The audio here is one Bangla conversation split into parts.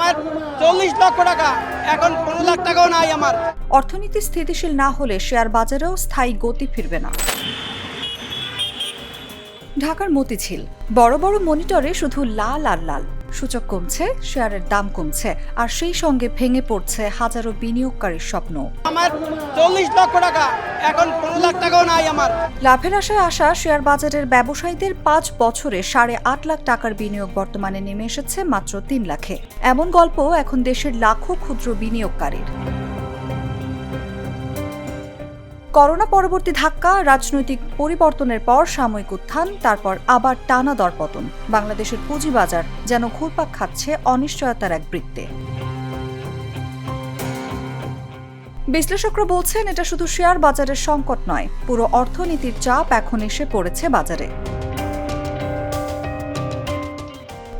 আমার 40 লক্ষ টাকা, এখন 15 লাখ টাকাও নাই আমার। অর্থনীতি স্থিতিশীল না হলে শেয়ার বাজারেও স্থায়ী গতি ফিরবে না। ঢাকার মতিঝিল বড় বড় মনিটরে শুধু লাল আর লাল। সূচক কমছে, শেয়ারের দাম কমছে, আর সেই সঙ্গে ভেঙে পড়ছে হাজারো বিনিয়োগকারীর স্বপ্ন। আমার 40 লক্ষ টাকা, এখন 15 লাখ টাকাও নাই আমার। লাভের আশায় আসা শেয়ার বাজারের ব্যবসায়ীদের 5 বছরে 8.5 লাখ টাকার বিনিয়োগ বর্তমানে নেমে এসেছে মাত্র 3 লাখে। এমন গল্প এখন দেশের লাখো ক্ষুদ্র বিনিয়োগকারীর। করোনা পরবর্তী ধাক্কা, রাজনৈতিক পরিবর্তনের পর সাময়িক উত্থান, তারপর আবার টানা দরপতন। বাংলাদেশের পুঁজিবাজার যেন ঘুরপাক খাচ্ছে অনিশ্চয়তার এক বৃত্তে। বিশ্লেষকরা বলছেন এটা শুধু শেয়ার বাজারের সংকট নয়, পুরো অর্থনীতির চাপ এখন এসে পড়েছে বাজারে।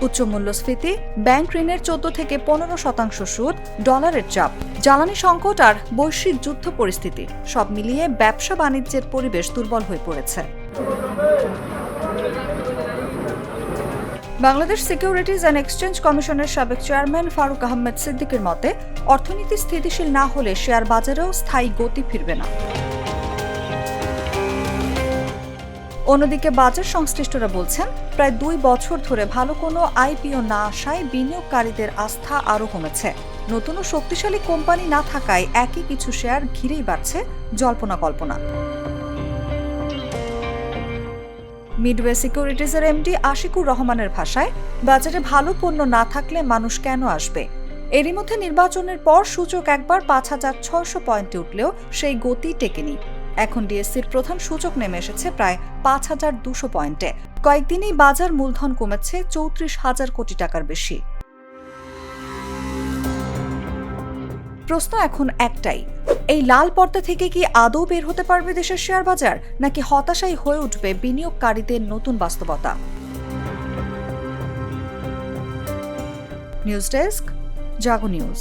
উচ্চ মূল্যস্ফীতি, ব্যাংক ঋণের 14 থেকে 15% সুদ, ডলারের চাপ, জ্বালানি সংকট আর বৈশ্বিক যুদ্ধ পরিস্থিতি সব মিলিয়ে ব্যবসা বাণিজ্যের পরিবেশ দুর্বল হয়ে পড়েছে। বাংলাদেশ সিকিউরিটিজ অ্যান্ড এক্সচেঞ্জ কমিশনের সাবেক চেয়ারম্যান ফারুক আহমেদ সিদ্দিকের মতে, অর্থনীতি স্থিতিশীল না হলে শেয়ার বাজারেও স্থায়ী গতি ফিরবে না। অন্যদিকে বাজার সংশ্লিষ্টরা বলছেন, প্রায় 2 বছর ধরে ভালো কোনো আইপিও না আসায় বিনিয়োগকারীদের আস্থা আরও কমেছে। নতুন ও শক্তিশালী কোম্পানি না থাকায় একই কিছু শেয়ার ঘিরেই বাড়ছে জল্পনা কল্পনা। মিডওয়ে সিকিউরিটিজের এমডি আশিকুর রহমানের ভাষায়, বাজারে ভালো পণ্য না থাকলে মানুষ কেন আসবে? এরই মধ্যে নির্বাচনের পর সূচক একবার 5,600 পয়েন্টে উঠলেও সেই গতি টেকেনি। এখন ডিএসসির প্রধান সূচক নেমে এসেছে প্রায় 5,200 পয়েন্টে। কয়েকদিনেই বাজার মূলধন কমেছে 34,000 কোটি টাকার বেশি। প্রশ্ন এখন একটাই, এই লাল পর্দা থেকে কি আদৌ বের হতে পারবে দেশের শেয়ার বাজার, নাকি হতাশাই হয়ে উঠবে বিনিয়োগকারীদের নতুন বাস্তবতা? নিউজ ডেস্ক, জাগো নিউজ।